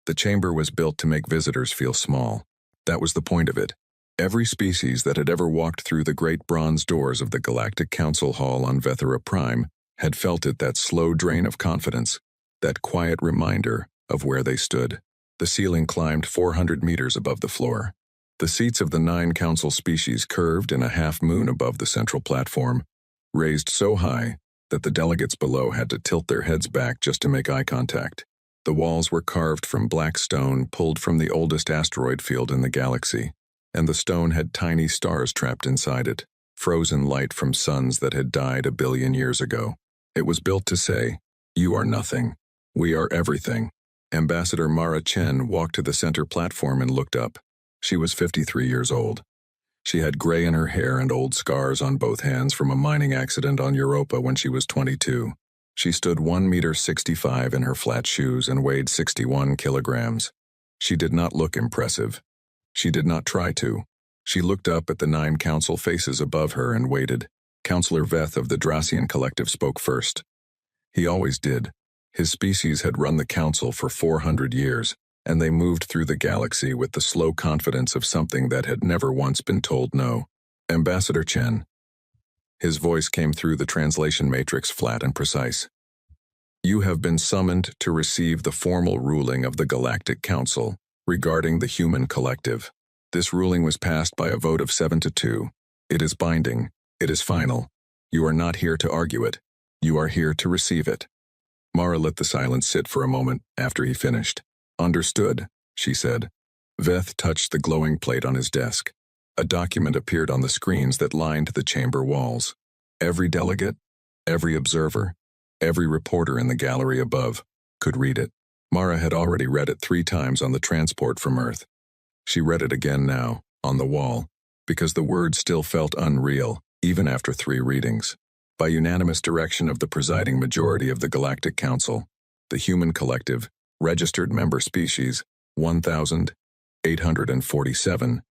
The chamber was built to make visitors feel small. That was the point of it. Every species that had ever walked through the great bronze doors of the Galactic Council Hall on Vethera Prime had felt it, that slow drain of confidence, that quiet reminder of where they stood. The ceiling climbed 400 meters above the floor. The seats of the 9 council species curved in a half-moon above the central platform, raised so high that the delegates below had to tilt their heads back just to make eye contact. The walls were carved from black stone pulled from the oldest asteroid field in the galaxy, and the stone had tiny stars trapped inside it, frozen light from suns that had died 1 billion years ago. It was built to say, "You are nothing. We are everything." Ambassador Mara Chen walked to the center platform and looked up. She was 53 years old. She had gray in her hair and old scars on both hands from a mining accident on Europa when she was 22. She stood 1.65 meters in her flat shoes and weighed 61 kilograms. She did not look impressive. She did not try to. She looked up at the 9 council faces above her and waited. Councillor Veth of the Dracian Collective spoke first. He always did. His species had run the council for 400 years, and they moved through the galaxy with the slow confidence of something that had never once been told no. Ambassador Chen. His voice came through the translation matrix, flat and precise. You have been summoned to receive the formal ruling of the Galactic Council regarding the human collective. This ruling was passed by a vote of 7-2. It is binding. It is final. You are not here to argue it. You are here to receive it. Mara let the silence sit for a moment after he finished. Understood, she said. Veth touched the glowing plate on his desk. A document appeared on the screens that lined the chamber walls. Every delegate, every observer, every reporter in the gallery above could read it. Mara had already read it 3 times on the transport from Earth. She read it again now, on the wall, because the words still felt unreal, even after 3 readings. By unanimous direction of the presiding majority of the Galactic Council, the human collective, registered member species 1,847,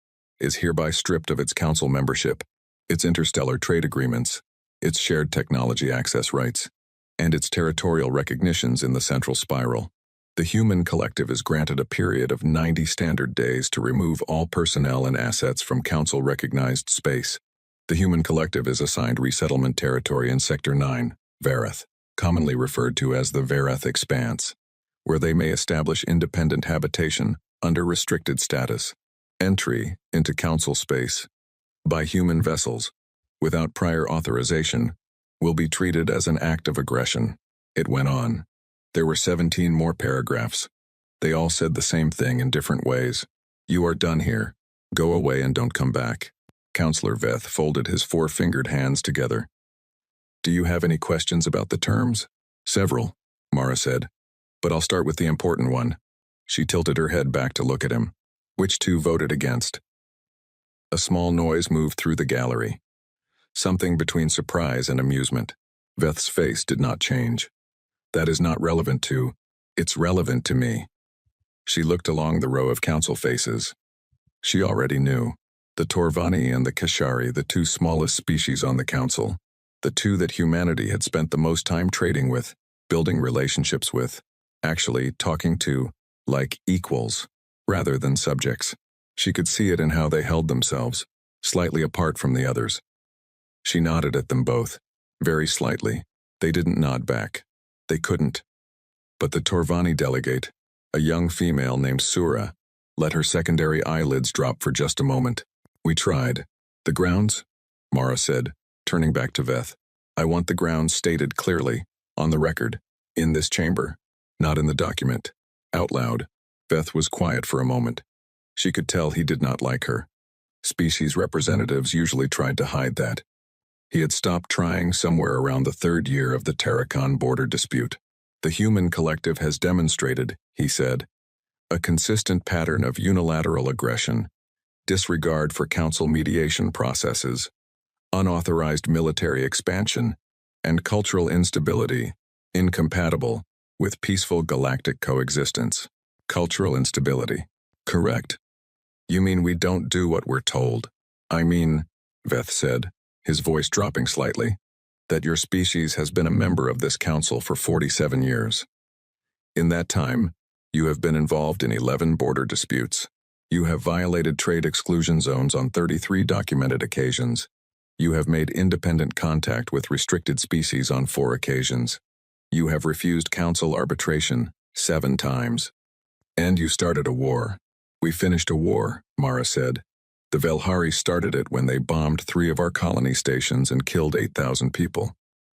is hereby stripped of its council membership, its interstellar trade agreements, its shared technology access rights, and its territorial recognitions in the central spiral. The human collective is granted a period of 90 standard days to remove all personnel and assets from council-recognized space. The human collective is assigned resettlement territory in Sector 9, Vareth, commonly referred to as the Vareth Expanse, where they may establish independent habitation under restricted status. Entry into council space by human vessels, without prior authorization, will be treated as an act of aggression. It went on. There were 17 more paragraphs. They all said the same thing in different ways. You are done here. Go away and don't come back. Councillor Veth folded his 4-fingered hands together. Do you have any questions about the terms? Several, Mara said. But I'll start with the important one. She tilted her head back to look at him. Which 2 voted against? A small noise moved through the gallery. Something between surprise and amusement. Veth's face did not change. That is not relevant to. It's relevant to me. She looked along the row of council faces. She already knew. The Torvani and the Kashari, the 2 smallest species on the council. The 2 that humanity had spent the most time trading with, building relationships with, actually talking to, like equals, rather than subjects. She could see it in how they held themselves, slightly apart from the others. She nodded at them both, very slightly. They didn't nod back. They couldn't. But the Torvani delegate, a young female named Sura, let her secondary eyelids drop for just a moment. We tried. The grounds? Mara said, turning back to Veth. I want the grounds stated clearly, on the record, in this chamber, not in the document. Out loud. Veth was quiet for a moment. She could tell he did not like her. Species representatives usually tried to hide that. He had stopped trying somewhere around the 3rd year of the Terracon border dispute. The human collective has demonstrated, he said, a consistent pattern of unilateral aggression, disregard for council mediation processes, unauthorized military expansion, and cultural instability, incompatible with peaceful galactic coexistence. Cultural instability. Correct. You mean we don't do what we're told? I mean, Veth said, his voice dropping slightly, that your species has been a member of this council for 47 years. In that time, You have been involved in 11 border disputes. You have violated trade exclusion zones on 33 documented occasions. You have made independent contact with restricted species on 4 occasions. You have refused council arbitration 7 times. And you started a war. We finished a war, Mara said. The Velhari started it when they bombed 3 of our colony stations and killed 8,000 people.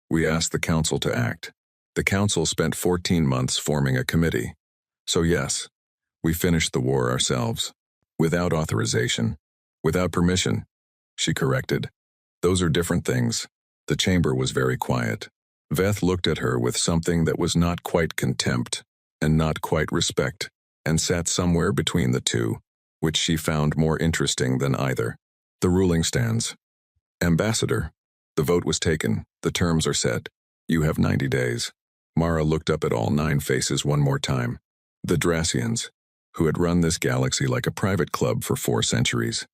We asked the council to act. The council spent 14 months forming a committee. So yes, we finished the war ourselves. Without authorization. Without permission. She corrected. Those are different things. The chamber was very quiet. Veth looked at her with something that was not quite contempt, and not quite respect, and sat somewhere between the two, which she found more interesting than either. The ruling stands. Ambassador. The vote was taken. The terms are set. You have 90 days. Mara looked up at all 9 faces one more time. The Drassians, who had run this galaxy like a private club for 4 centuries.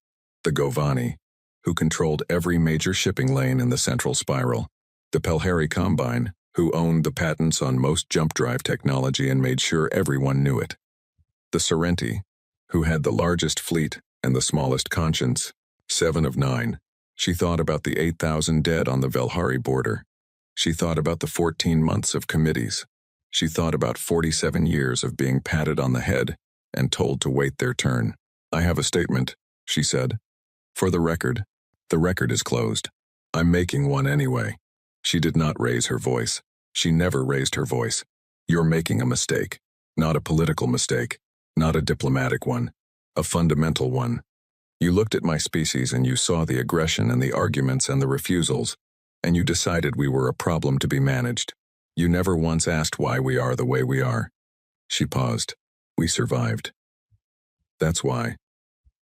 The Govani, who controlled every major shipping lane in the central spiral. The Pelhari Combine, who owned the patents on most jump drive technology and made sure everyone knew it. The Sorrenti, who had the largest fleet and the smallest conscience. 7 of 9. She thought about the 8,000 dead on the Velhari border. She thought about the 14 months of committees. She thought about 47 years of being patted on the head and told to wait their turn. I have a statement, she said. For the record is closed. I'm making one anyway. She did not raise her voice. She never raised her voice. You're making a mistake. Not a political mistake. Not a diplomatic one. A fundamental one. You looked at my species and you saw the aggression and the arguments and the refusals, and you decided we were a problem to be managed. You never once asked why we are the way we are. She paused. We survived. That's why.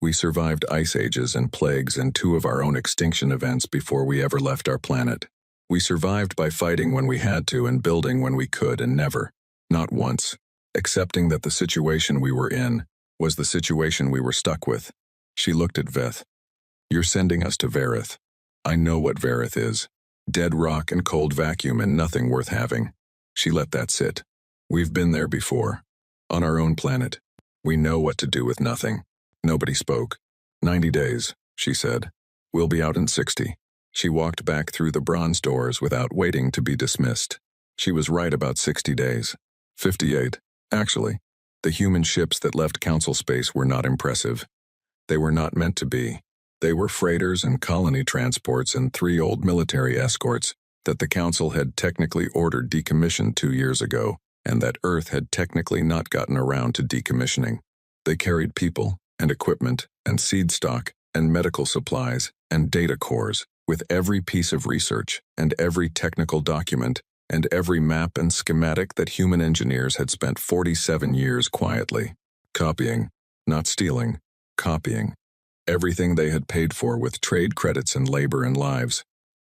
We survived ice ages and plagues and 2 of our own extinction events before we ever left our planet. We survived by fighting when we had to and building when we could and never, not once, accepting that the situation we were in was the situation we were stuck with. She looked at Veth. You're sending us to Vareth. I know what Vareth is. Dead rock and cold vacuum and nothing worth having. She let that sit. We've been there before. On our own planet. We know what to do with nothing. Nobody spoke. 90 days, she said. We'll be out in 60. She walked back through the bronze doors without waiting to be dismissed. She was right about 60 days. 58, actually. The human ships that left council space were not impressive. They were not meant to be. They were freighters and colony transports and 3 old military escorts that the council had technically ordered decommissioned 2 years ago, and that Earth had technically not gotten around to decommissioning. They carried people and equipment and seed stock and medical supplies and data cores with every piece of research and every technical document and every map and schematic that human engineers had spent 47 years quietly copying, not stealing, copying. Everything they had paid for with trade credits and labor and lives.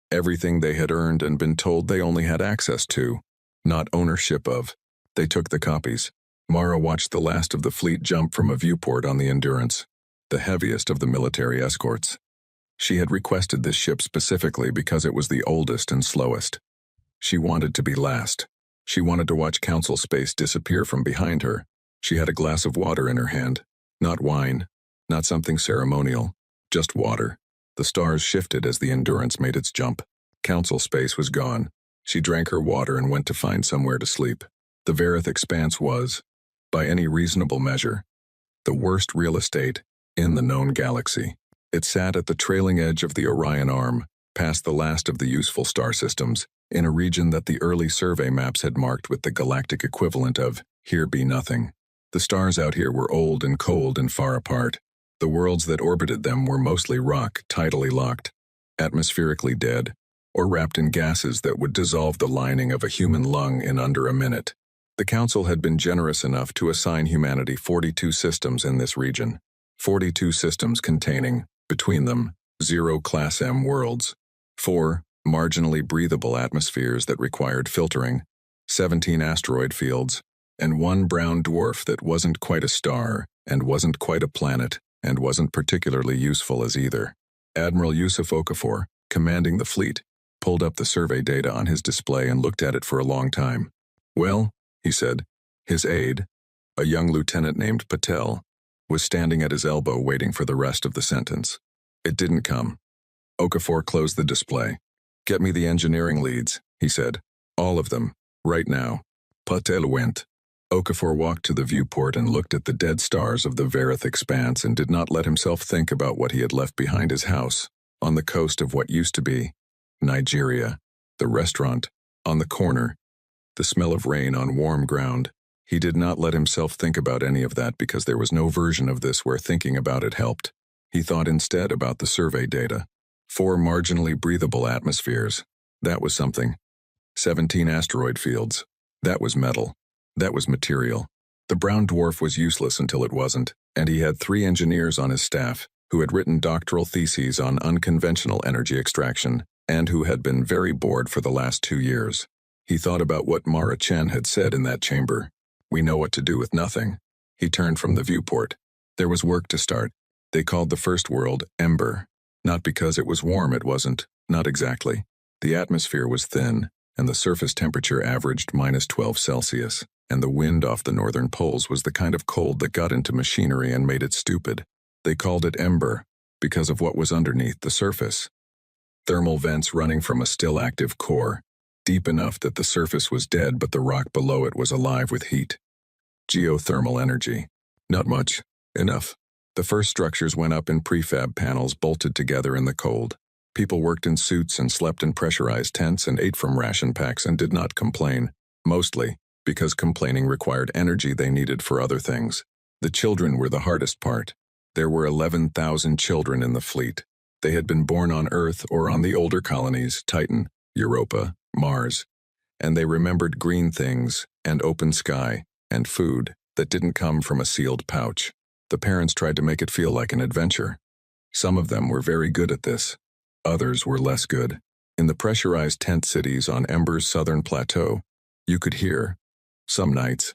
Everything they had earned and been told they only had access to, not ownership of. They took the copies. Mara watched the last of the fleet jump from a viewport on the Endurance, the heaviest of the military escorts. She had requested this ship specifically because it was the oldest and slowest. She wanted to be last. She wanted to watch council space disappear from behind her. She had a glass of water in her hand. Not wine. Not something ceremonial. Just water. The stars shifted as the Endurance made its jump. Council space was gone. She drank her water and went to find somewhere to sleep. The Vareth expanse was, by any reasonable measure, the worst real estate in the known galaxy. It sat at the trailing edge of the Orion Arm, past the last of the useful star systems, in a region that the early survey maps had marked with the galactic equivalent of "here be nothing." The stars out here were old and cold and far apart. The worlds that orbited them were mostly rock, tidally locked, atmospherically dead, or wrapped in gases that would dissolve the lining of a human lung in under a minute. The Council had been generous enough to assign humanity 42 systems in this region. 42 systems containing, between them, 0 Class M worlds, 4 marginally breathable atmospheres that required filtering, 17 asteroid fields, and 1 brown dwarf that wasn't quite a star, and wasn't quite a planet, and wasn't particularly useful as either. Admiral Yusuf Okafor, commanding the fleet, pulled up the survey data on his display and looked at it for a long time. Well, he said, his aide, A young lieutenant named Patel was standing at his elbow waiting for the rest of the sentence. It didn't come. Okafor closed the display. "Get me the engineering leads," he said. "All of them, right now." Patel went. Okafor walked to the viewport and looked at the dead stars of the Vareth expanse and did not let himself think about what he had left behind his house, on the coast of what used to be Nigeria, the restaurant, on the corner, the smell of rain on warm ground. He did not let himself think about any of that because there was no version of this where thinking about it helped. He thought instead about the survey data. 4 marginally breathable atmospheres. That was something. 17 asteroid fields. That was metal. That was material. The brown dwarf was useless until it wasn't, and he had 3 engineers on his staff who had written doctoral theses on unconventional energy extraction and who had been very bored for the last 2 years. He thought about what Mara Chen had said in that chamber. "We know what to do with nothing." He turned from the viewport. There was work to start. They called the first world Ember. Not because it was warm, it wasn't. Not exactly. The atmosphere was thin, and the surface temperature averaged -12 Celsius, and the wind off the northern poles was the kind of cold that got into machinery and made it stupid. They called it Ember because of what was underneath the surface. Thermal vents running from a still active core, deep enough that the surface was dead but the rock below it was alive with heat. Geothermal energy. Not much. Enough. The first structures went up in prefab panels bolted together in the cold. People worked in suits and slept in pressurized tents and ate from ration packs and did not complain, mostly because complaining required energy they needed for other things. The children were the hardest part. There were 11,000 children in the fleet. They had been born on Earth or on the older colonies, Titan, Europa, Mars, and they remembered green things and open sky and food that didn't come from a sealed pouch. The parents tried to make it feel like an adventure. Some of them were very good at this. Others were less good. In the pressurized tent cities on Ember's southern plateau, you could hear, some nights,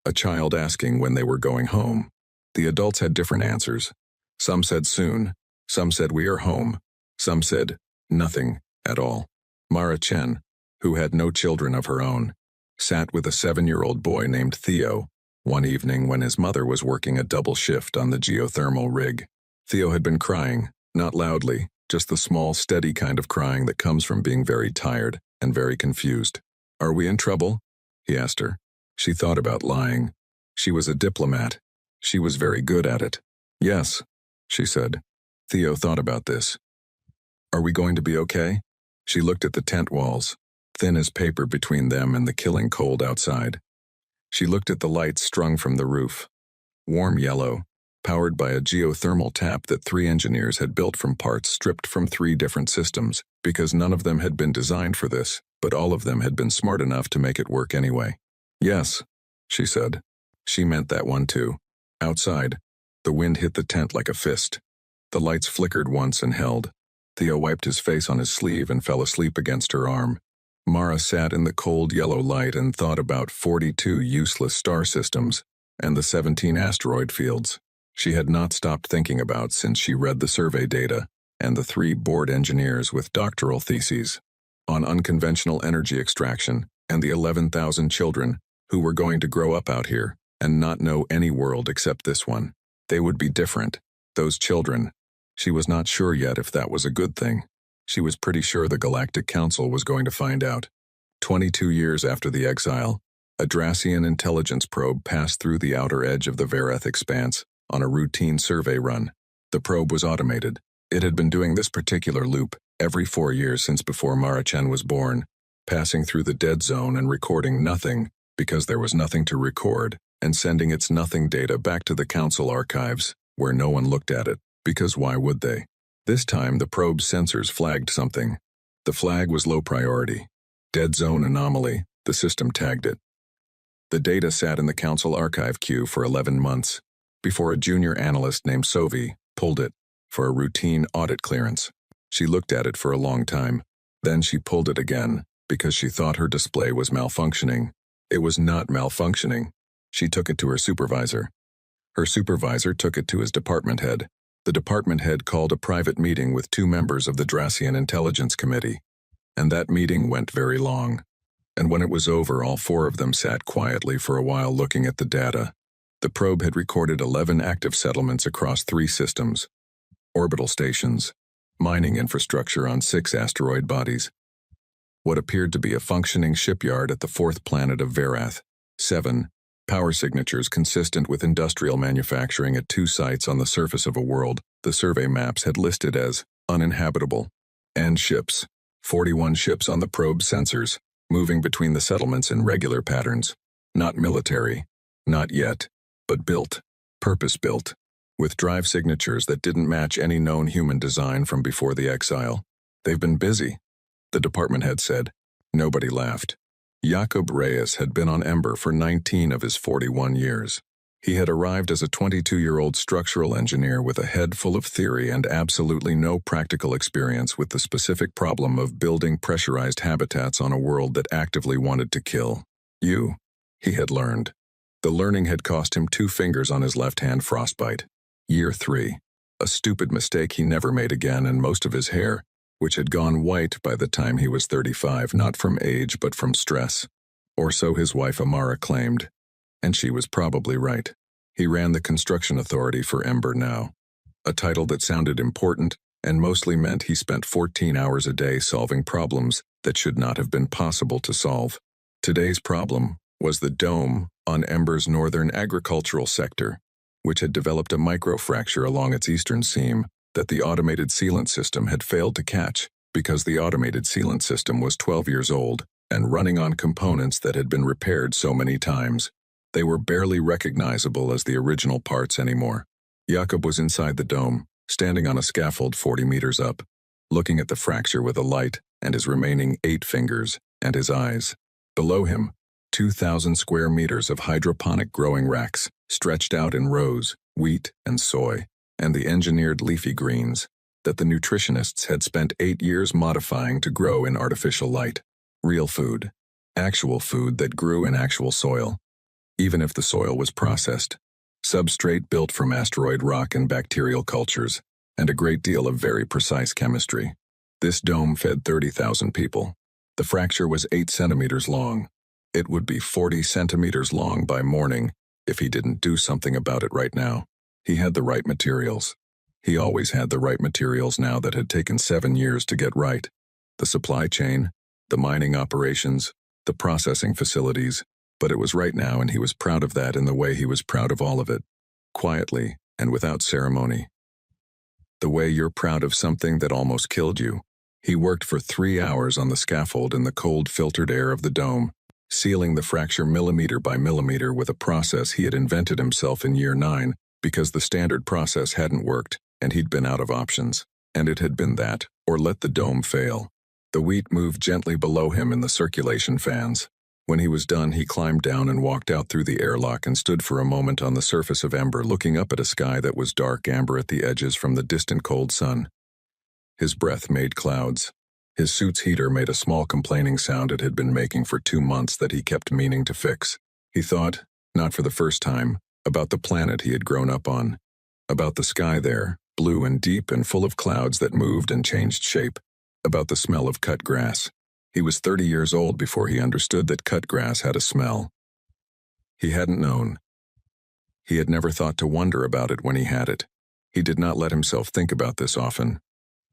a child asking when they were going home. The adults had different answers. Some said soon, some said we are home, some said nothing at all. Mara Chen, who had no children of her own, sat with a 7-year-old boy named Theo one evening when his mother was working a double shift on the geothermal rig. Theo had been crying, not loudly, just the small, steady kind of crying that comes from being very tired and very confused. "Are we in trouble?" he asked her. She thought about lying. She was a diplomat. She was very good at it. "Yes," she said. Theo thought about this. "Are we going to be okay?" She looked at the tent walls, thin as paper between them and the killing cold outside. She looked at the lights strung from the roof. Warm yellow, powered by a geothermal tap that 3 engineers had built from parts stripped from 3 different systems, because none of them had been designed for this, but all of them had been smart enough to make it work anyway. "Yes," she said. She meant that one too. Outside, the wind hit the tent like a fist. The lights flickered once and held. Theo wiped his face on his sleeve and fell asleep against her arm. Mara sat in the cold yellow light and thought about 42 useless star systems and the 17 asteroid fields she had not stopped thinking about since she read the survey data and the 3 bored engineers with doctoral theses on unconventional energy extraction and the 11,000 children who were going to grow up out here and not know any world except this one. They would be different, those children. She was not sure yet if that was a good thing. She was pretty sure the Galactic Council was going to find out. 22 years after the Exile, a Drassian intelligence probe passed through the outer edge of the Vareth expanse on a routine survey run. The probe was automated. It had been doing this particular loop every 4 years since before Mara Chen was born, passing through the dead zone and recording nothing because there was nothing to record, and sending its nothing data back to the Council archives, where no one looked at it, because why would they? This time, the probe's sensors flagged something. The flag was low priority. Dead zone anomaly, the system tagged it. The data sat in the Council archive queue for 11 months, before a junior analyst named Sovi pulled it for a routine audit clearance. She looked at it for a long time. Then she pulled it again, because she thought her display was malfunctioning. It was not malfunctioning. She took it to her supervisor. Her supervisor took it to his department head. The department head called a private meeting with 2 members of the Drassian Intelligence Committee. And that meeting went very long. And when it was over, all 4 of them sat quietly for a while looking at the data. The probe had recorded 11 active settlements across 3 systems, orbital stations, mining infrastructure on 6 asteroid bodies, what appeared to be a functioning shipyard at the 4th planet of Verath, 7 power signatures consistent with industrial manufacturing at 2 sites on the surface of a world the survey maps had listed as uninhabitable, and ships, 41 ships on the probe sensors, moving between the settlements in regular patterns, not military, not yet, but built, purpose-built, with drive signatures that didn't match any known human design from before the exile. They've been busy, the department head said. Nobody laughed. Jakob Reyes had been on Ember for 19 of his 41 years. He had arrived as a 22-year-old structural engineer with a head full of theory and absolutely no practical experience with the specific problem of building pressurized habitats on a world that actively wanted to kill you, he had learned. The learning had cost him 2 fingers on his left hand frostbite. Year 3. A stupid mistake he never made again, and most of his hair, which had gone white by the time he was 35, not from age but from stress. Or so his wife Amara claimed. And she was probably right. He ran the construction authority for Ember now, a title that sounded important and mostly meant he spent 14 hours a day solving problems that should not have been possible to solve. Today's problem was the dome on Ember's northern agricultural sector, which had developed a microfracture along its eastern seam that the automated sealant system had failed to catch because the automated sealant system was 12 years old and running on components that had been repaired so many times. They were barely recognizable as the original parts anymore. Jakob was inside the dome, standing on a scaffold 40 meters up, looking at the fracture with a light and his remaining 8 fingers and his eyes. Below him, 2,000 square meters of hydroponic growing racks stretched out in rows, wheat and soy, and the engineered leafy greens that the nutritionists had spent 8 years modifying to grow in artificial light. Real food. Actual food that grew in actual soil, even if the soil was processed. Substrate built from asteroid rock and bacterial cultures, and a great deal of very precise chemistry. This dome fed 30,000 people. The fracture was 8 centimeters long. It would be 40 centimeters long by morning if he didn't do something about it right now. He had the right materials. He always had the right materials now that had taken 7 years to get right. The supply chain, the mining operations, the processing facilities, but it was right now and he was proud of that in the way he was proud of all of it, quietly and without ceremony. The way you're proud of something that almost killed you. He worked for 3 hours on the scaffold in the cold filtered air of the dome, sealing the fracture millimeter by millimeter with a process he had invented himself in year 9 because the standard process hadn't worked and he'd been out of options. And it had been that, or let the dome fail. The wheat moved gently below him in the circulation fans. When he was done, he climbed down and walked out through the airlock and stood for a moment on the surface of Ember, looking up at a sky that was dark amber at the edges from the distant cold sun. His breath made clouds. His suit's heater made a small complaining sound it had been making for 2 months that he kept meaning to fix. He thought, not for the first time, about the planet he had grown up on. About the sky there, blue and deep and full of clouds that moved and changed shape. About the smell of cut grass. He was 30 years old before he understood that cut grass had a smell. He hadn't known. He had never thought to wonder about it when he had it. He did not let himself think about this often.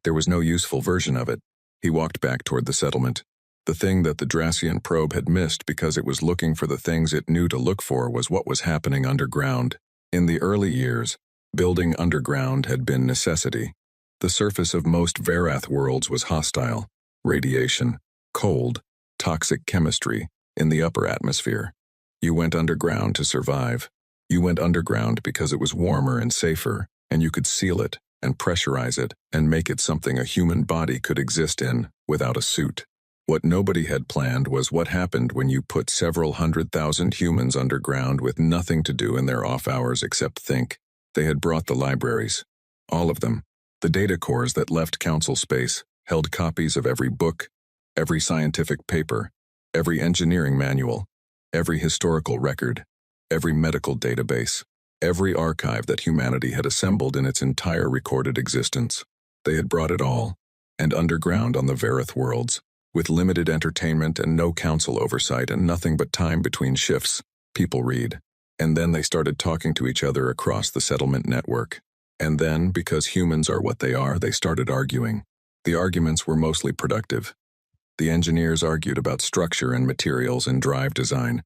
There was no useful version of it. He walked back toward the settlement. The thing that the Dracian probe had missed because it was looking for the things it knew to look for was what was happening underground. In the early years, building underground had been necessity. The surface of most Verath worlds was hostile. Radiation, cold, toxic chemistry in the upper atmosphere. You went underground to survive. You went underground because it was warmer and safer, and you could seal it and pressurize it and make it something a human body could exist in without a suit. What nobody had planned was what happened when you put several 100,000 humans underground with nothing to do in their off hours except think. They had brought the libraries. All of them. The data cores that left council space held copies of every book, every scientific paper, every engineering manual, every historical record, every medical database, every archive that humanity had assembled in its entire recorded existence. They had brought it all, and underground on the Verath worlds, with limited entertainment and no council oversight and nothing but time between shifts, people read. And then they started talking to each other across the settlement network. And then, because humans are what they are, they started arguing. The arguments were mostly productive. The engineers argued about structure and materials and drive design.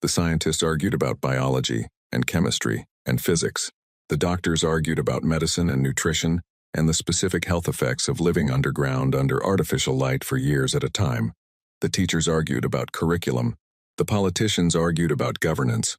The scientists argued about biology and chemistry and physics. The doctors argued about medicine and nutrition and the specific health effects of living underground under artificial light for years at a time. The teachers argued about curriculum. The politicians argued about governance,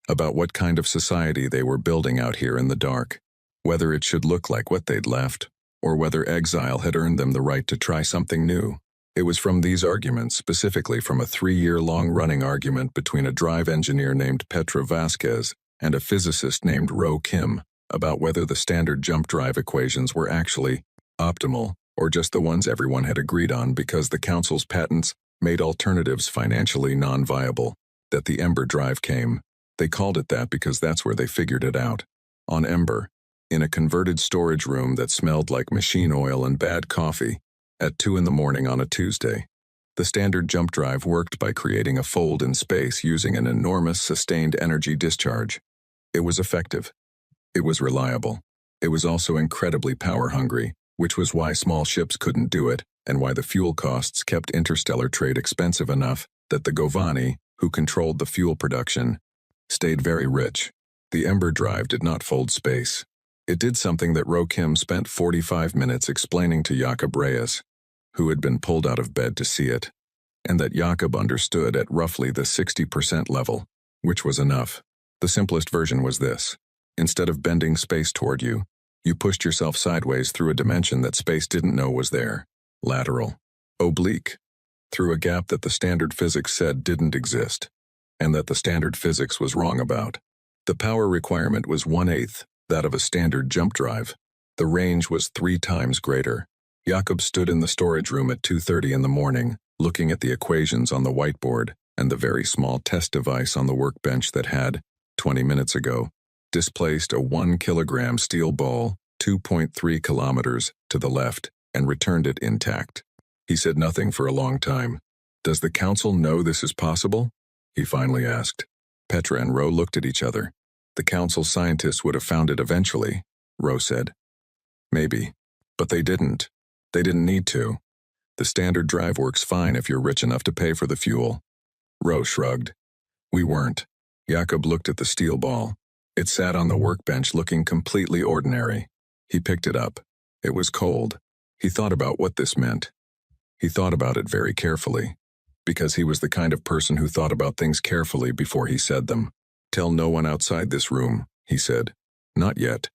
about what kind of society they were building out here in the dark, whether it should look like what they'd left, or whether exile had earned them the right to try something new. It was from these arguments, specifically from a 3-year-long running argument between a drive engineer named Petra Vasquez and a physicist named Ro Kim, about whether the standard jump drive equations were actually optimal or just the ones everyone had agreed on because the council's patents made alternatives financially non-viable, that the Ember drive came. They called it that because that's where they figured it out. On Ember, in a converted storage room that smelled like machine oil and bad coffee, at 2 in the morning on a Tuesday. The standard jump drive worked by creating a fold in space using an enormous sustained energy discharge. It was effective. It was reliable. It was also incredibly power-hungry, which was why small ships couldn't do it, and why the fuel costs kept interstellar trade expensive enough that the Govani, who controlled the fuel production, stayed very rich. The Ember drive did not fold space. It did something that Ro Kim spent 45 minutes explaining to Jakob Reyes, who had been pulled out of bed to see it, and that Jakob understood at roughly the 60% level, which was enough. The simplest version was this. Instead of bending space toward you, you pushed yourself sideways through a dimension that space didn't know was there. Lateral. Oblique. Through a gap that the standard physics said didn't exist, and that the standard physics was wrong about. The power requirement was 1/8 that of a standard jump drive. The range was 3 times greater. Jakob stood in the storage room at 2:30 in the morning, looking at the equations on the whiteboard and the very small test device on the workbench that had, 20 minutes ago, displaced a 1-kilogram steel ball 2.3 kilometers to the left and returned it intact. He said nothing for a long time. "Does the council know this is possible?" he finally asked. Petra and Ro looked at each other. "The council scientists would have found it eventually," Ro said. "Maybe. But they didn't. They didn't need to. The standard drive works fine if you're rich enough to pay for the fuel." Ro shrugged. "We weren't." Jakob looked at the steel ball. It sat on the workbench looking completely ordinary. He picked it up. It was cold. He thought about what this meant. He thought about it very carefully, because he was the kind of person who thought about things carefully before he said them. "Tell no one outside this room," he said. "Not yet."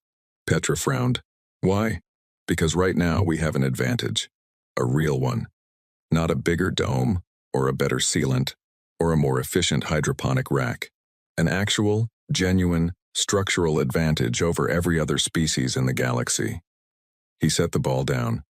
Petra frowned. "Why?" "Because right now we have an advantage. A real one. Not a bigger dome, or a better sealant, or a more efficient hydroponic rack. An actual, genuine, structural advantage over every other species in the galaxy." He set the ball down.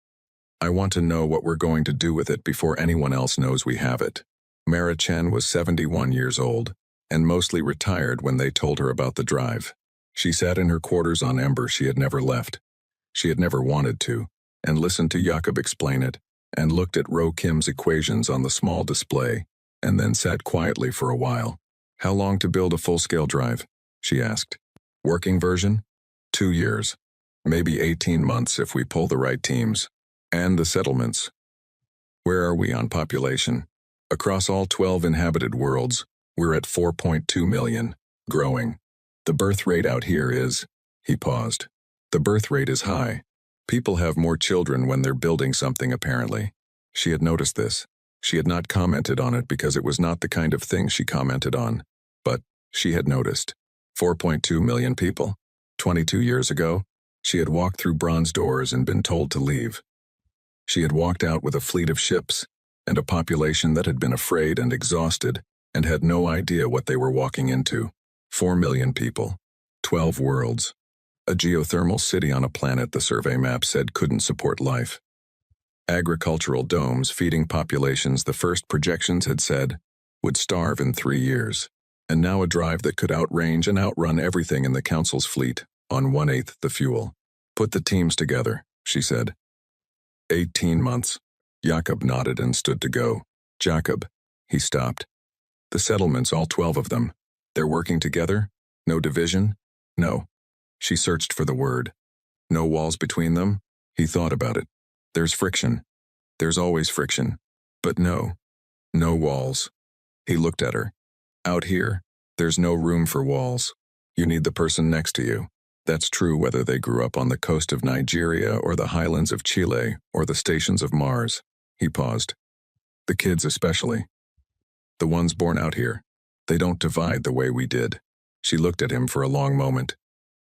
"I want to know what we're going to do with it before anyone else knows we have it." Mara Chen was 71 years old, and mostly retired when they told her about the drive. She sat in her quarters on Ember she had never left. She had never wanted to, and listened to Jakob explain it, and looked at Ro Kim's equations on the small display, and then sat quietly for a while. "How long to build a full-scale drive?" she asked. "Working version? 2 years. Maybe 18 months if we pull the right teams. And the settlements. Where are we on population? Across all 12 inhabited worlds, we're at 4.2 million, growing. The birth rate out here is..." He paused. "The birth rate is high. People have more children when they're building something, apparently." She had noticed this. She had not commented on it because it was not the kind of thing she commented on. But she had noticed. 4.2 million people. 22 years ago, she had walked through bronze doors and been told to leave. She had walked out with a fleet of ships, and a population that had been afraid and exhausted, and had no idea what they were walking into. 4 million people. 12 worlds. A geothermal city on a planet the survey map said couldn't support life. Agricultural domes feeding populations the first projections had said would starve in 3 years. And now a drive that could outrange and outrun everything in the council's fleet, on 1/8 the fuel. "Put the teams together," she said. 18 months. Jakob nodded and stood to go. "Jakob." He stopped. "The settlements, all 12 of them. They're working together? No division? No. She searched for the word. No walls between them? He thought about it. There's friction. There's always friction. But no. No walls. He looked at her. Out here, there's no room for walls. You need the person next to you. That's true whether they grew up on the coast of Nigeria or the highlands of Chile or the stations of Mars. He paused. The kids especially. The ones born out here. They don't divide the way we did. She looked at him for a long moment.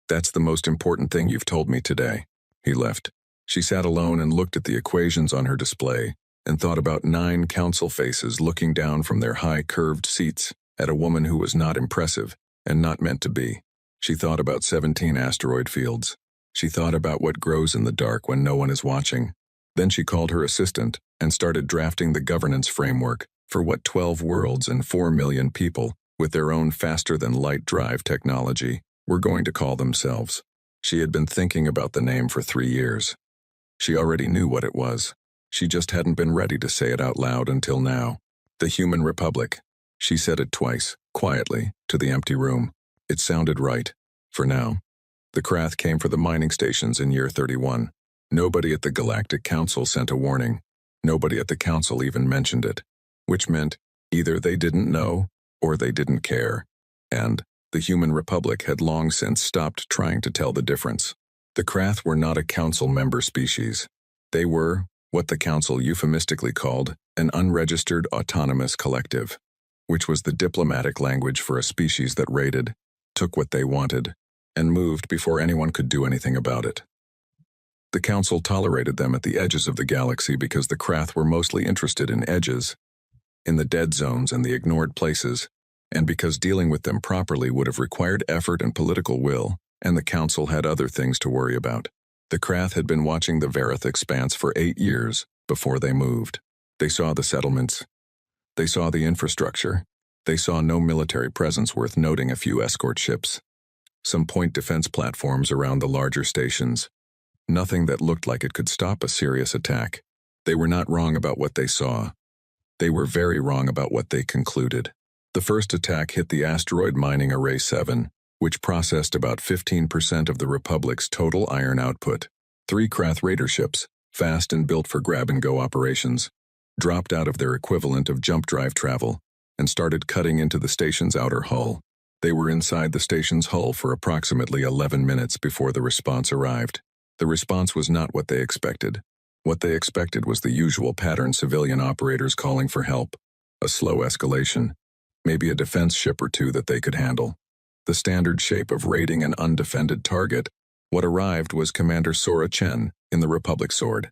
That's the most important thing you've told me today. He left. She sat alone and looked at the equations on her display and thought about 9 council faces looking down from their high curved seats at a woman who was not impressive and not meant to be. She thought about 17 asteroid fields. She thought about what grows in the dark when no one is watching. Then she called her assistant and started drafting the governance framework for what 12 worlds and 4 million people, with their own faster-than-light drive technology, were going to call themselves. She had been thinking about the name for 3 years. She already knew what it was. She just hadn't been ready to say it out loud until now. The Human Republic. She said it twice, quietly, to the empty room. It sounded right. For now. The Krath came for the mining stations in year 31. Nobody at the Galactic Council sent a warning. Nobody at the Council even mentioned it. Which meant either they didn't know or they didn't care. And the Human Republic had long since stopped trying to tell the difference. The Krath were not a Council member species. They were, what the Council euphemistically called, an unregistered autonomous collective, which was the diplomatic language for a species that raided, took what they wanted, and moved before anyone could do anything about it. The Council tolerated them at the edges of the galaxy because the Krath were mostly interested in edges, in the dead zones and the ignored places, and because dealing with them properly would have required effort and political will, and the Council had other things to worry about. The Krath had been watching the Verith expanse for 8 years before they moved. They saw the settlements. They saw the infrastructure. They saw no military presence worth noting, a few escort ships. Some point defense platforms around the larger stations. Nothing that looked like it could stop a serious attack. They were not wrong about what they saw. They were very wrong about what they concluded. The first attack hit the asteroid mining Array 7, which processed about 15% of the Republic's total iron output. 3 Krath raider ships, fast and built for grab-and-go operations, dropped out of their equivalent of jump drive travel and started cutting into the station's outer hull. They were inside the station's hull for approximately 11 minutes before the response arrived. The response was not what they expected. What they expected was the usual pattern: civilian operators calling for help, a slow escalation, maybe a defense ship or two that they could handle. The standard shape of raiding an undefended target. What arrived was Commander Sora Chen in the Republic Sword,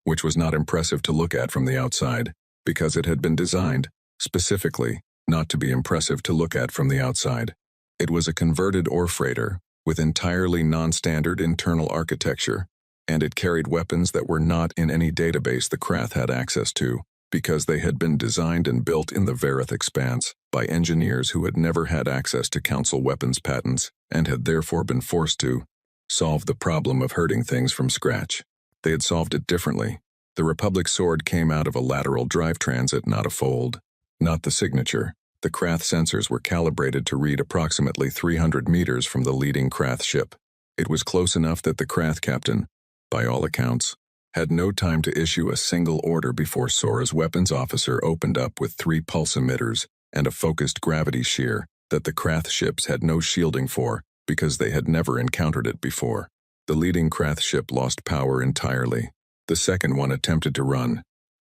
which was not impressive to look at from the outside, because it had been designed, specifically, not to be impressive to look at from the outside. It was a converted ore freighter, with entirely non-standard internal architecture, and it carried weapons that were not in any database the Krath had access to, because they had been designed and built in the Verith expanse by engineers who had never had access to Council weapons patents and had therefore been forced to solve the problem of hurting things from scratch. They had solved it differently. The Republic Sword came out of a lateral drive transit, not a fold. Not the signature. The Krath sensors were calibrated to read approximately 300 meters from the leading Krath ship. It was close enough that the Krath captain, by all accounts, had no time to issue a single order before Sora's weapons officer opened up with 3 pulse emitters and a focused gravity shear that the Krath ships had no shielding for because they had never encountered it before. The leading Krath ship lost power entirely. The second one attempted to run.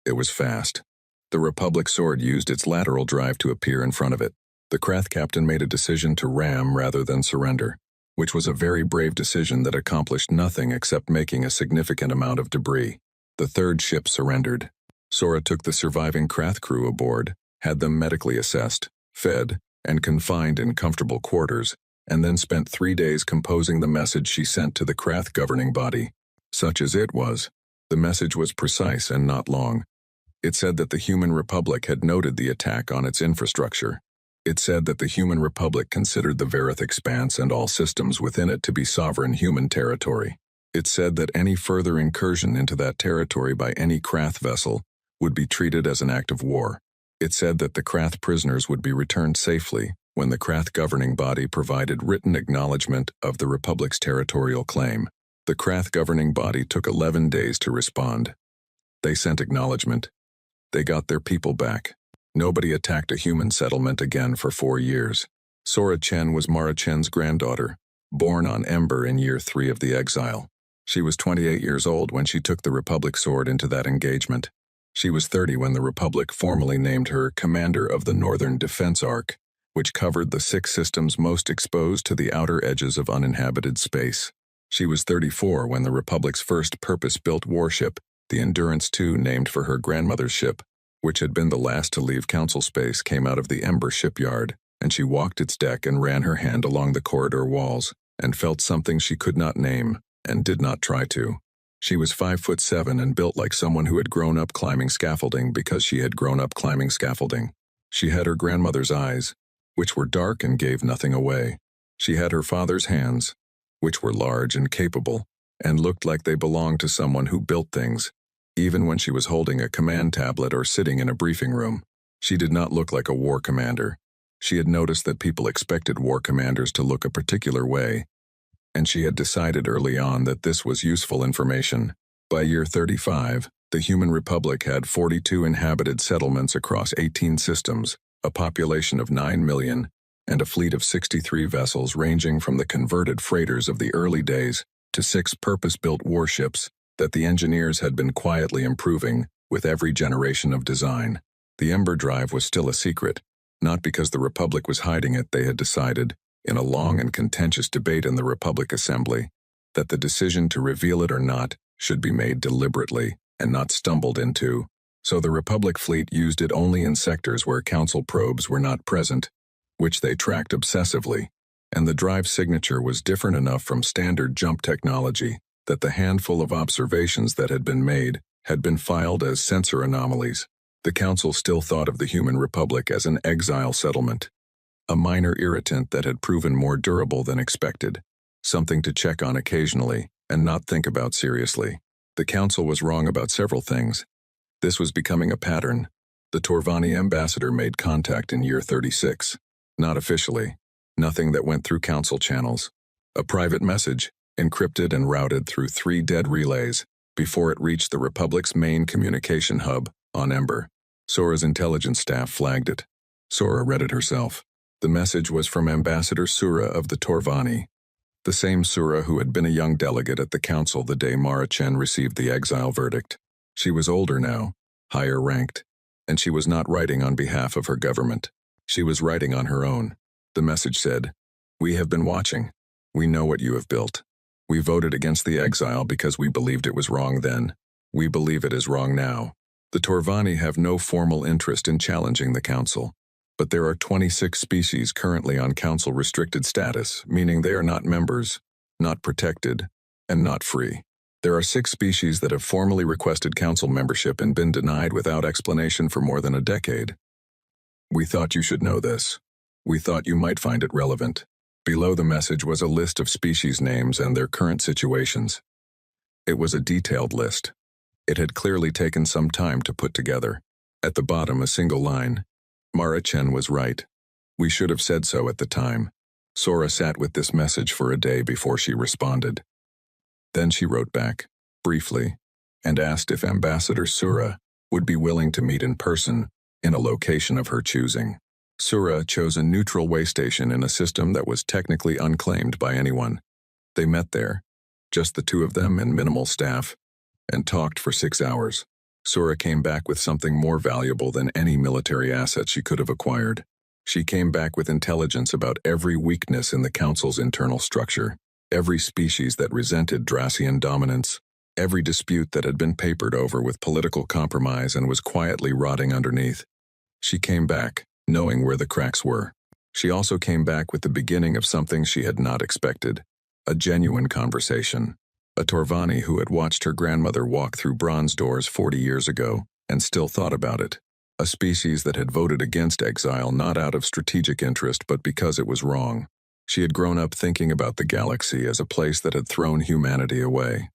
It was fast. The Republic Sword used its lateral drive to appear in front of it. The Krath captain made a decision to ram rather than surrender, which was a very brave decision that accomplished nothing except making a significant amount of debris. The third ship surrendered. Sora took the surviving Krath crew aboard, had them medically assessed, fed, and confined in comfortable quarters, and then spent 3 days composing the message she sent to the Krath governing body. Such as it was, the message was precise and not long. It said that the Human Republic had noted the attack on its infrastructure. It said that the Human Republic considered the Verith expanse and all systems within it to be sovereign human territory. It said that any further incursion into that territory by any Krath vessel would be treated as an act of war. It said that the Krath prisoners would be returned safely when the Krath governing body provided written acknowledgement of the Republic's territorial claim. The Krath governing body took 11 days to respond. They sent acknowledgement. They got their people back. Nobody attacked a human settlement again for 4 years. Sora Chen was Mara Chen's granddaughter, born on Ember in year 3 of the Exile. She was 28 years old when she took the Republic sword into that engagement. She was 30 when the Republic formally named her commander of the Northern Defense Arc, which covered the 6 systems most exposed to the outer edges of uninhabited space. She was 34 when the Republic's first purpose-built warship, the Endurance II, named for her grandmother's ship, which had been the last to leave Council space, came out of the Ember shipyard, and she walked its deck and ran her hand along the corridor walls, and felt something she could not name, and did not try to. She was 5'7" and built like someone who had grown up climbing scaffolding because she had grown up climbing scaffolding. She had her grandmother's eyes, which were dark and gave nothing away. She had her father's hands, which were large and capable, and looked like they belonged to someone who built things, even when she was holding a command tablet or sitting in a briefing room. She did not look like a war commander. She had noticed that people expected war commanders to look a particular way, and she had decided early on that this was useful information. By year 35, the Human Republic had 42 inhabited settlements across 18 systems, a population of 9 million, and a fleet of 63 vessels ranging from the converted freighters of the early days to 6 purpose-built warships that the engineers had been quietly improving with every generation of design. The Ember drive was still a secret, not because the Republic was hiding it. They had decided, in a long and contentious debate in the Republic Assembly, that the decision to reveal it or not should be made deliberately and not stumbled into, so the Republic fleet used it only in sectors where Council probes were not present, which they tracked obsessively, and the drive signature was different enough from standard jump technology that the handful of observations that had been made had been filed as sensor anomalies. The Council still thought of the Human Republic as an exile settlement, a minor irritant that had proven more durable than expected, something to check on occasionally and not think about seriously. The Council was wrong about several things. This was becoming a pattern. The Torvani ambassador made contact in year 36. Not officially. Nothing that went through Council channels. A private message, encrypted and routed through 3 dead relays, before it reached the Republic's main communication hub, on Ember. Sora's intelligence staff flagged it. Sora read it herself. The message was from Ambassador Sura of the Torvani, the same Sura who had been a young delegate at the Council the day Mara Chen received the exile verdict. She was older now, higher ranked, and she was not writing on behalf of her government. She was writing on her own. The message said, "We have been watching. We know what you have built. We voted against the exile because we believed it was wrong then. We believe it is wrong now. The Torvani have no formal interest in challenging the Council, but there are 26 species currently on Council restricted status, meaning they are not members, not protected, and not free. There are 6 species that have formally requested Council membership and been denied without explanation for more than a decade. We thought you should know this. We thought you might find it relevant." Below the message was a list of species names and their current situations. It was a detailed list. It had clearly taken some time to put together. At the bottom, a single line. Mara Chen was right. We should have said so at the time. Sora sat with this message for a day before she responded. Then she wrote back, briefly, and asked if Ambassador Sura would be willing to meet in person in a location of her choosing. Sura chose a neutral way station in a system that was technically unclaimed by anyone. They met there, just the 2 of them and minimal staff, and talked for 6 hours. Sura came back with something more valuable than any military asset she could have acquired. She came back with intelligence about every weakness in the Council's internal structure, every species that resented Dracian dominance, every dispute that had been papered over with political compromise and was quietly rotting underneath. She came back, knowing where the cracks were. She also came back with the beginning of something she had not expected, a genuine conversation. A Torvani who had watched her grandmother walk through bronze doors 40 years ago and still thought about it. A species that had voted against exile not out of strategic interest but because it was wrong. She had grown up thinking about the galaxy as a place that had thrown humanity away.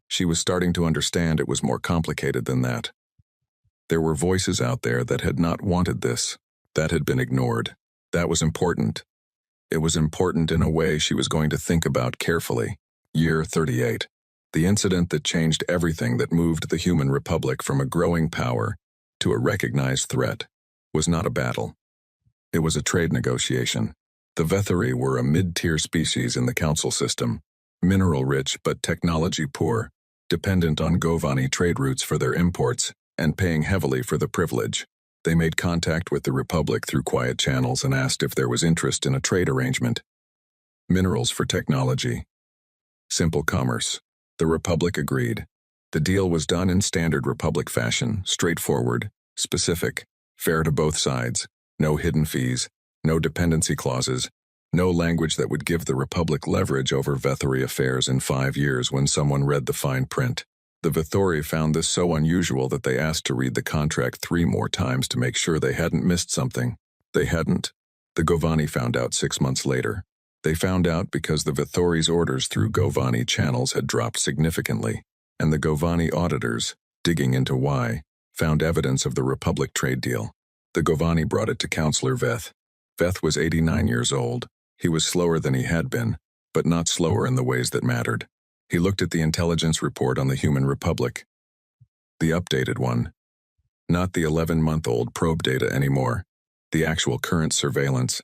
She was starting to understand it was more complicated than that. There were voices out there that had not wanted this, that had been ignored. That was important. It was important in a way she was going to think about carefully. Year 38. The incident that changed everything, that moved the human republic from a growing power to a recognized threat, was not a battle. It was a trade negotiation. The Vethari were a mid-tier species in the council system, mineral-rich but technology-poor, dependent on Govani trade routes for their imports, and paying heavily for the privilege. They made contact with the Republic through quiet channels and asked if there was interest in a trade arrangement. Minerals for technology. Simple commerce. The Republic agreed. The deal was done in standard Republic fashion, straightforward, specific, fair to both sides, no hidden fees, no dependency clauses, no language that would give the Republic leverage over Vethari affairs in 5 years when someone read the fine print. The Vethori found this so unusual that they asked to read the contract 3 more times to make sure they hadn't missed something. They hadn't. The Govani found out 6 months later. They found out because the Vethori's orders through Govani channels had dropped significantly, and the Govani auditors, digging into why, found evidence of the Republic trade deal. The Govani brought it to Counselor Veth. Veth was 89 years old. He was slower than he had been, but not slower in the ways that mattered. He looked at the intelligence report on the Human Republic. The updated one. Not the 11-month-old probe data anymore. The actual current surveillance.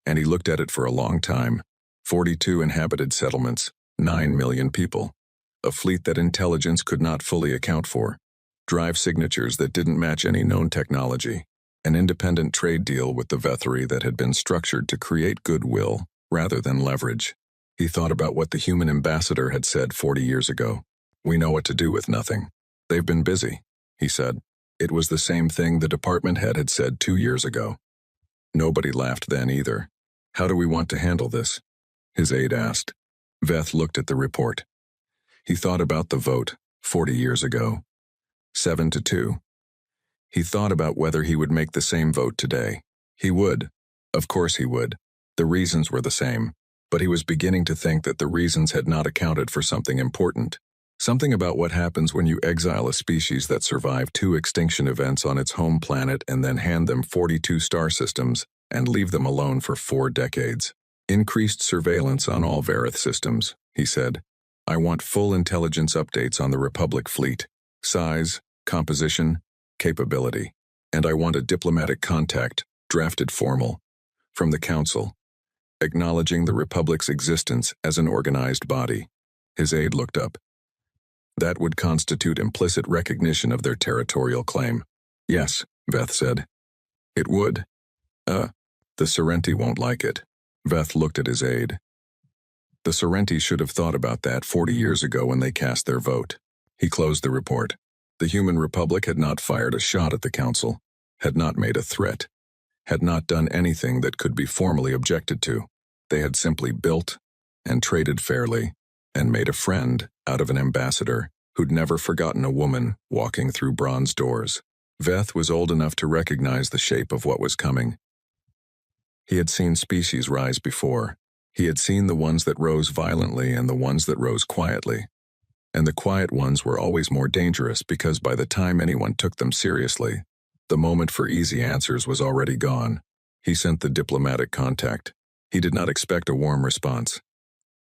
And he looked at it for a long time. 42 inhabited settlements, 9 million people. A fleet that intelligence could not fully account for. Drive signatures that didn't match any known technology. An independent trade deal with the Vethari that had been structured to create goodwill rather than leverage. He thought about what the human ambassador had said 40 years ago. We know what to do with nothing. They've been busy, he said. It was the same thing the department head had said 2 years ago. Nobody laughed then either. How do we want to handle this? His aide asked. Veth looked at the report. He thought about the vote 40 years ago. 7-2. He thought about whether he would make the same vote today. He would. Of course he would. The reasons were the same. But he was beginning to think that the reasons had not accounted for something important. Something about what happens when you exile a species that survived 2 extinction events on its home planet and then hand them 42 star systems and leave them alone for 4 decades. Increased surveillance on all Varith systems, he said. I want full intelligence updates on the Republic fleet. Size, composition, capability. And I want a diplomatic contact, drafted formal, from the Council, acknowledging the Republic's existence as an organized body. His aide looked up. That would constitute implicit recognition of their territorial claim. Yes, Veth said. It would. The Sorrenti won't like it. Veth looked at his aide. The Sorrenti should have thought about that 40 years ago when they cast their vote. He closed the report. The Human Republic had not fired a shot at the Council, had not made a threat, had not done anything that could be formally objected to. They had simply built and traded fairly and made a friend out of an ambassador who'd never forgotten a woman walking through bronze doors. Veth was old enough to recognize the shape of what was coming. He had seen species rise before. He had seen the ones that rose violently and the ones that rose quietly. And the quiet ones were always more dangerous because by the time anyone took them seriously, the moment for easy answers was already gone. He sent the diplomatic contact. He did not expect a warm response.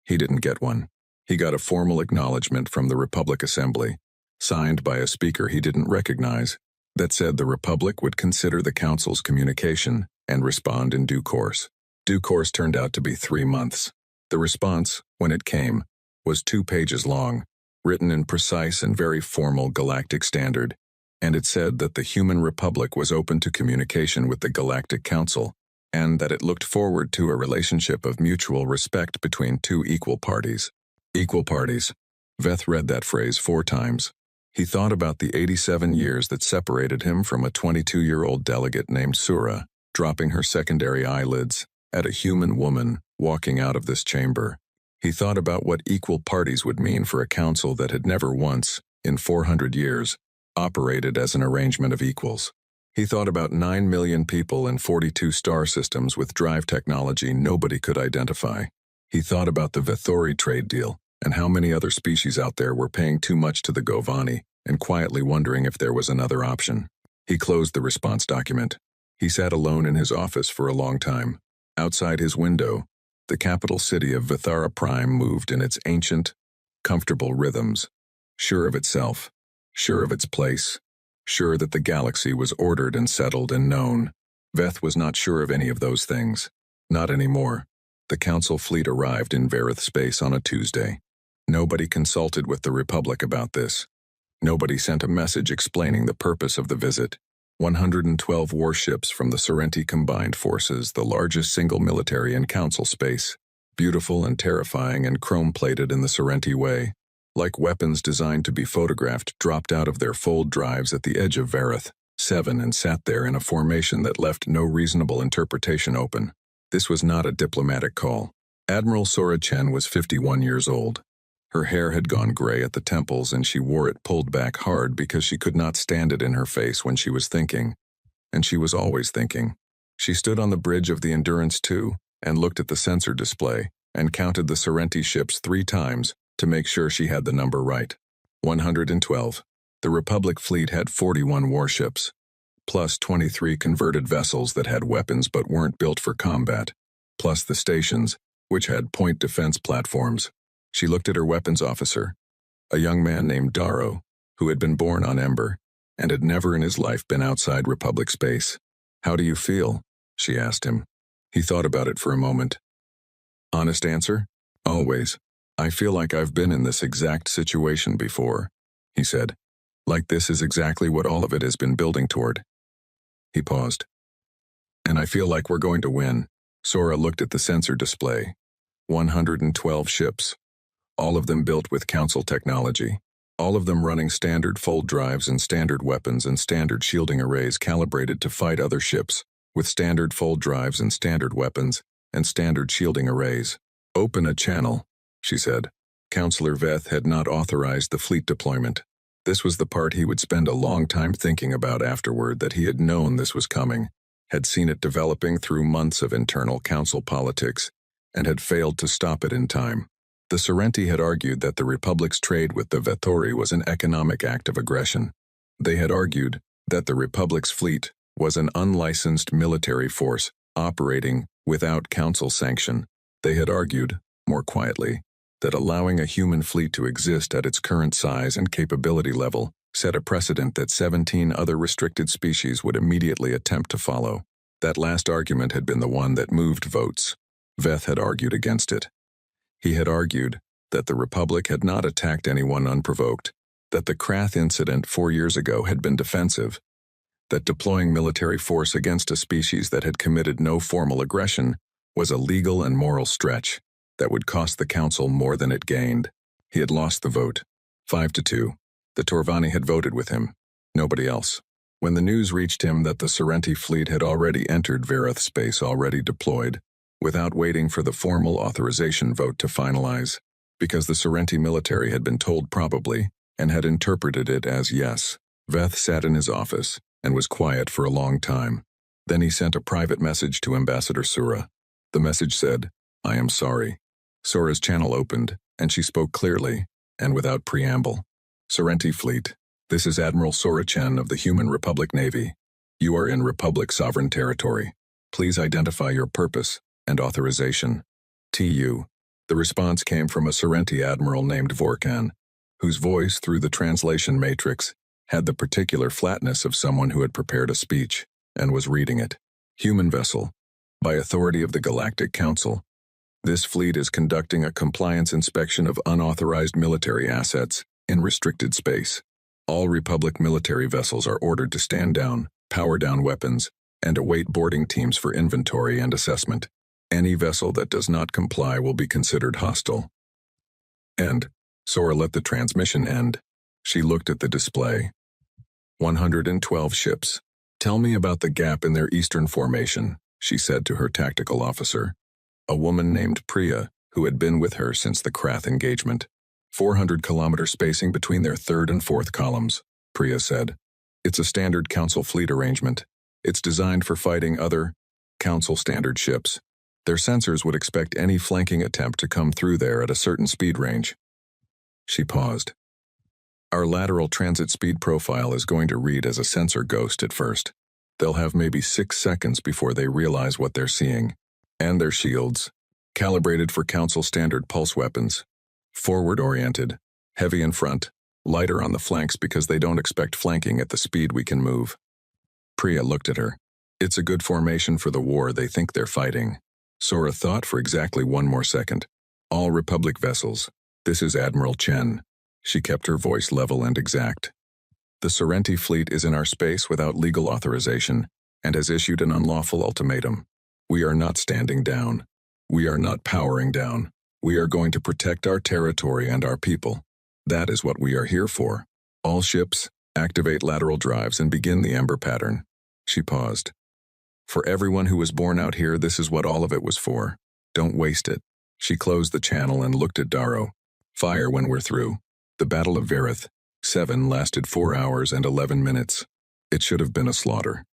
He didn't get one. He got a formal acknowledgement from the Republic Assembly, signed by a speaker he didn't recognize, that said the Republic would consider the Council's communication and respond in due course. Due course turned out to be 3 months. The response, when it came, was 2 pages long, written in precise and very formal Galactic standard, and it said that the Human Republic was open to communication with the Galactic Council, and that it looked forward to a relationship of mutual respect between 2 equal parties. Equal parties. Veth read that phrase 4 times. He thought about the 87 years that separated him from a 22-year-old delegate named Sura, dropping her secondary eyelids at a human woman walking out of this chamber. He thought about what equal parties would mean for a council that had never once, in 400 years, operated as an arrangement of equals. He thought about 9 million people and 42 star systems with drive technology nobody could identify. He thought about the Vethori trade deal and how many other species out there were paying too much to the Govani and quietly wondering if there was another option. He closed the response document. He sat alone in his office for a long time. Outside his window, the capital city of Vithara Prime moved in its ancient, comfortable rhythms, sure of itself, sure of its place, sure that the galaxy was ordered and settled and known. Veth was not sure of any of those things. Not anymore. The Council fleet arrived in Varith space on a Tuesday. Nobody consulted with the Republic about this. Nobody sent a message explaining the purpose of the visit. 112 warships from the Sorrenti Combined Forces, the largest single military in Council space, beautiful and terrifying and chrome-plated in the Sorrenti way, like weapons designed to be photographed, dropped out of their fold drives at the edge of Varith 7 and sat there in a formation that left no reasonable interpretation open. This was not a diplomatic call. Admiral Sora Chen was 51 years old. Her hair had gone gray at the temples and she wore it pulled back hard because she could not stand it in her face when she was thinking. And she was always thinking. She stood on the bridge of the Endurance 2 and looked at the sensor display and counted the Sorrenti ships 3 times to make sure she had the number right. 112. The Republic fleet had 41 warships, plus 23 converted vessels that had weapons but weren't built for combat, plus the stations, which had point defense platforms. She looked at her weapons officer, a young man named Darrow, who had been born on Ember and had never in his life been outside Republic space. "How do you feel?" she asked him. He thought about it for a moment. "Honest answer? Always. I feel like I've been in this exact situation before," he said. "Like this is exactly what all of it has been building toward." He paused. "And I feel like we're going to win." Sora looked at the sensor display. 112 ships. All of them built with Council technology. All of them running standard fold drives and standard weapons and standard shielding arrays calibrated to fight other ships, with standard fold drives and standard weapons and standard shielding arrays. "Open a channel," she said. Counselor Veth had not authorized the fleet deployment. This was the part he would spend a long time thinking about afterward, that he had known this was coming, had seen it developing through months of internal Council politics, and had failed to stop it in time. The Sorrenti had argued that the Republic's trade with the Vethori was an economic act of aggression. They had argued that the Republic's fleet was an unlicensed military force operating without Council sanction. They had argued, more quietly, that allowing a human fleet to exist at its current size and capability level set a precedent that 17 other restricted species would immediately attempt to follow. That last argument had been the one that moved votes. Veth had argued against it. He had argued that the Republic had not attacked anyone unprovoked, that the Krath incident 4 years ago had been defensive, that deploying military force against a species that had committed no formal aggression was a legal and moral stretch that would cost the Council more than it gained. He had lost the vote, 5-2. The Torvani had voted with him, nobody else. When the news reached him that the Sorrenti fleet had already entered Varith space, already deployed, without waiting for the formal authorization vote to finalize, because the Sorrenti military had been told probably and had interpreted it as yes, Veth sat in his office and was quiet for a long time. Then he sent a private message to Ambassador Sura. The message said, "I am sorry." Sora's channel opened, and she spoke clearly and without preamble. "Sorrenti fleet, this is Admiral Sora Chen of the Human Republic Navy. You are in Republic sovereign territory. Please identify your purpose and authorization." TU. The response came from a Sorrenti admiral named Vorkan, whose voice, through the translation matrix, had the particular flatness of someone who had prepared a speech and was reading it. "Human vessel. By authority of the Galactic Council, this fleet is conducting a compliance inspection of unauthorized military assets in restricted space. All Republic military vessels are ordered to stand down, power down weapons, and await boarding teams for inventory and assessment. Any vessel that does not comply will be considered hostile." End. Sora let the transmission end. She looked at the display. 112 ships. "Tell me about the gap in their eastern formation," she said to her tactical officer, a woman named Priya, who had been with her since the Krath engagement. 400-kilometer spacing between their third and fourth columns, Priya said. "It's a standard Council fleet arrangement. It's designed for fighting other Council standard ships. Their sensors would expect any flanking attempt to come through there at a certain speed range." She paused. "Our lateral transit speed profile is going to read as a sensor ghost at first. They'll have maybe 6 seconds before they realize what they're seeing. And their shields, calibrated for Council standard pulse weapons. Forward-oriented, heavy in front, lighter on the flanks because they don't expect flanking at the speed we can move. Priya looked at her. It's a good formation for the war they think they're fighting. Sora thought for exactly 1 more second. All Republic vessels. This is Admiral Chen. She kept her voice level and exact. The Sorrenti fleet is in our space without legal authorization and has issued an unlawful ultimatum. We are not standing down. We are not powering down. We are going to protect our territory and our people. That is what we are here for. All ships, activate lateral drives and begin the Ember pattern. She paused. For everyone who was born out here, this is what all of it was for. Don't waste it. She closed the channel and looked at Darrow. Fire when we're through. The Battle of Vareth, 7 lasted 4 hours and 11 minutes. It should have been a slaughter.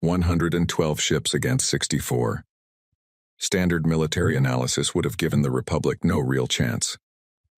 112 ships against 64. Standard military analysis would have given the Republic no real chance.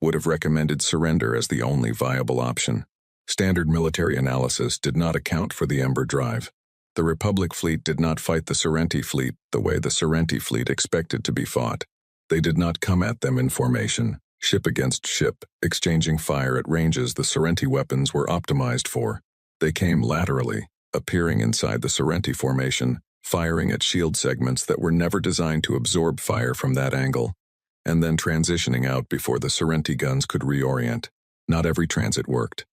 Would have recommended surrender as the only viable option. Standard military analysis did not account for the Ember drive. The Republic fleet did not fight the Sorrenti fleet the way the Sorrenti fleet expected to be fought. They did not come at them in formation, ship against ship, exchanging fire at ranges the Sorrenti weapons were optimized for. They came laterally, appearing inside the Sorrenti formation, firing at shield segments that were never designed to absorb fire from that angle, and then transitioning out before the Sorrenti guns could reorient. Not every transit worked.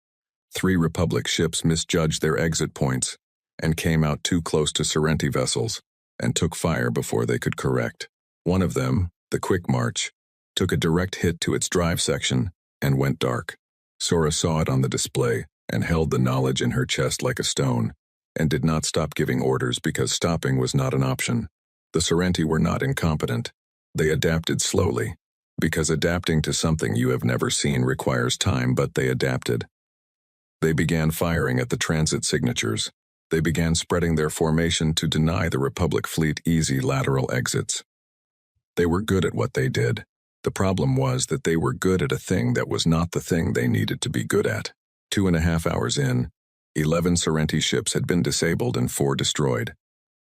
3 Republic ships misjudged their exit points and came out too close to Sorrenti vessels and took fire before they could correct. One of them, the Quick March, took a direct hit to its drive section and went dark. Sora saw it on the display and held the knowledge in her chest like a stone, and did not stop giving orders because stopping was not an option. The Sorrenti were not incompetent. They adapted slowly, because adapting to something you have never seen requires time, but they adapted. They began firing at the transit signatures. They began spreading their formation to deny the Republic fleet easy lateral exits. They were good at what they did. The problem was that they were good at a thing that was not the thing they needed to be good at. 2.5 hours in, 11 Sorrenti ships had been disabled and 4 destroyed.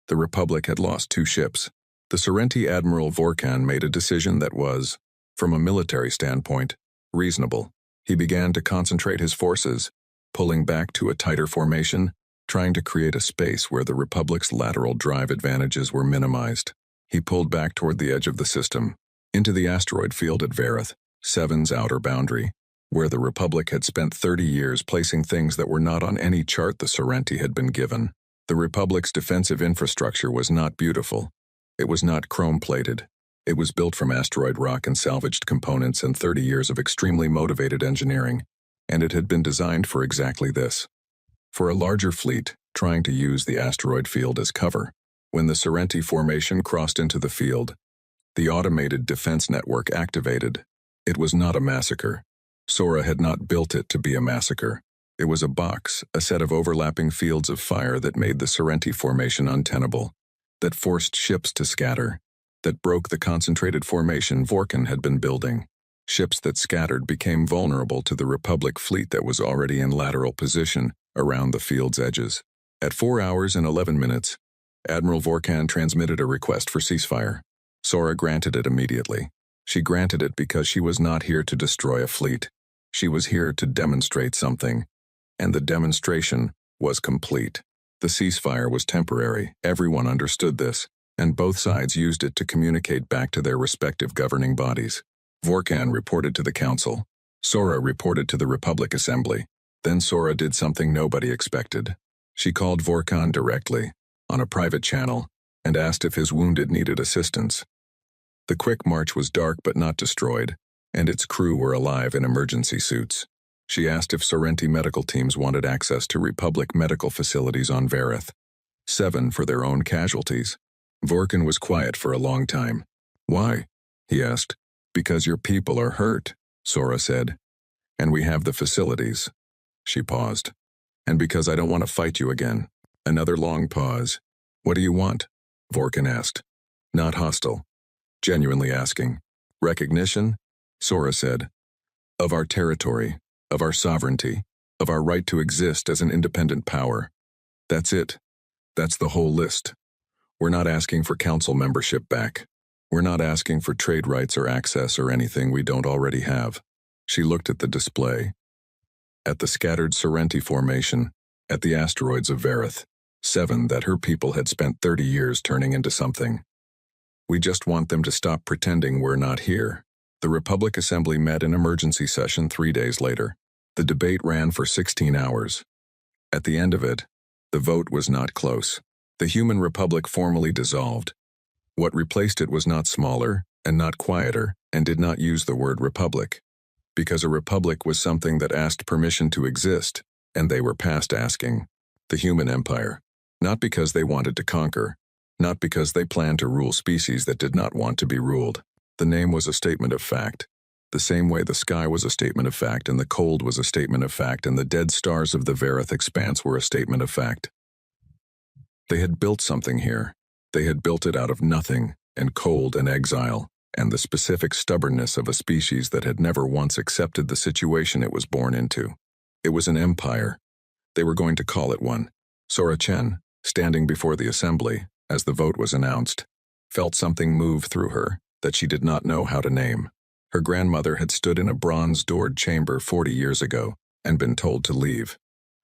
The Republic had lost 2 ships. The Sorrenti Admiral Vorkan made a decision that was, from a military standpoint, reasonable. He began to concentrate his forces, pulling back to a tighter formation, trying to create a space where the Republic's lateral drive advantages were minimized. He pulled back toward the edge of the system, into the asteroid field at Vareth, 7's outer boundary, where the Republic had spent 30 years placing things that were not on any chart the Sorrenti had been given. The Republic's defensive infrastructure was not beautiful. It was not chrome-plated. It was built from asteroid rock and salvaged components and 30 years of extremely motivated engineering, and it had been designed for exactly this. For a larger fleet, trying to use the asteroid field as cover. When the Sorrenti formation crossed into the field, the automated defense network activated. It was not a massacre. Sora had not built it to be a massacre. It was a box, a set of overlapping fields of fire that made the Sorrenti formation untenable, that forced ships to scatter, that broke the concentrated formation Vorkan had been building. Ships that scattered became vulnerable to the Republic fleet that was already in lateral position around the field's edges. At 4 hours and 11 minutes, Admiral Vorkan transmitted a request for ceasefire. Sora granted it immediately. She granted it because she was not here to destroy a fleet. She was here to demonstrate something, and the demonstration was complete. The ceasefire was temporary. Everyone understood this, and both sides used it to communicate back to their respective governing bodies. Vorkan reported to the Council. Sora reported to the Republic Assembly. Then Sora did something nobody expected. She called Vorkan directly, on a private channel, and asked if his wounded needed assistance. The Quick March was dark but not destroyed, and its crew were alive in emergency suits. She asked if Sorrenti medical teams wanted access to Republic medical facilities on Vareth, 7 for their own casualties. Vorkan was quiet for a long time. Why? He asked. Because your people are hurt, Sora said. And we have the facilities. She paused. And because I don't want to fight you again. Another long pause. What do you want? Vorkan asked. Not hostile. Genuinely asking. Recognition? Sora said. Of our territory, of our sovereignty, of our right to exist as an independent power. That's it. That's the whole list. We're not asking for council membership back. We're not asking for trade rights or access or anything we don't already have. She looked at the display, at the scattered Sorrenti formation, at the asteroids of Vareth, 7 that her people had spent 30 years turning into something. We just want them to stop pretending we're not here. The Republic Assembly met in emergency session 3 days later. The debate ran for 16 hours. At the end of it, the vote was not close. The Human Republic formally dissolved. What replaced it was not smaller and not quieter and did not use the word republic. Because a republic was something that asked permission to exist, and they were past asking. The human empire. Not because they wanted to conquer, not because they planned to rule species that did not want to be ruled. The name was a statement of fact. The same way the sky was a statement of fact and the cold was a statement of fact and the dead stars of the Vareth expanse were a statement of fact. They had built something here. They had built it out of nothing and cold and exile and the specific stubbornness of a species that had never once accepted the situation it was born into. It was an empire. They were going to call it one. Sora Chen, standing before the assembly, as the vote was announced, felt something move through her that she did not know how to name. Her grandmother had stood in a bronze-doored chamber 40 years ago and been told to leave.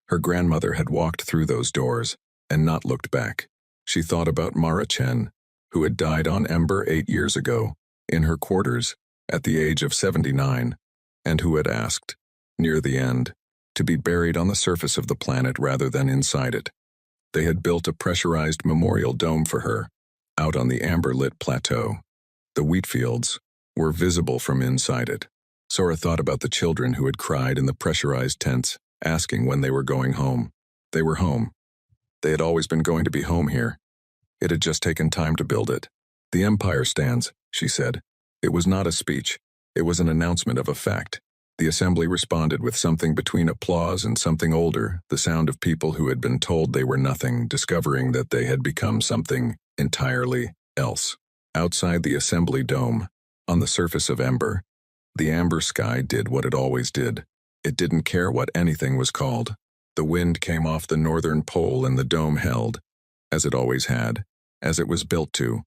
Her grandmother had walked through those doors and not looked back. She thought about Mara Chen, who had died on Ember 8 years ago, in her quarters, at the age of 79, and who had asked, near the end, to be buried on the surface of the planet rather than inside it. They had built a pressurized memorial dome for her, out on the amber-lit plateau. The wheat fields were visible from inside it. Sora thought about the children who had cried in the pressurized tents, asking when they were going home. They were home. They had always been going to be home here. It had just taken time to build it. The Empire stands, she said. It was not a speech. It was an announcement of a fact. The assembly responded with something between applause and something older, the sound of people who had been told they were nothing, discovering that they had become something entirely else. Outside the assembly dome, on the surface of Ember, the amber sky did what it always did. It didn't care what anything was called. The wind came off the northern pole and the dome held, as it always had, as it was built to,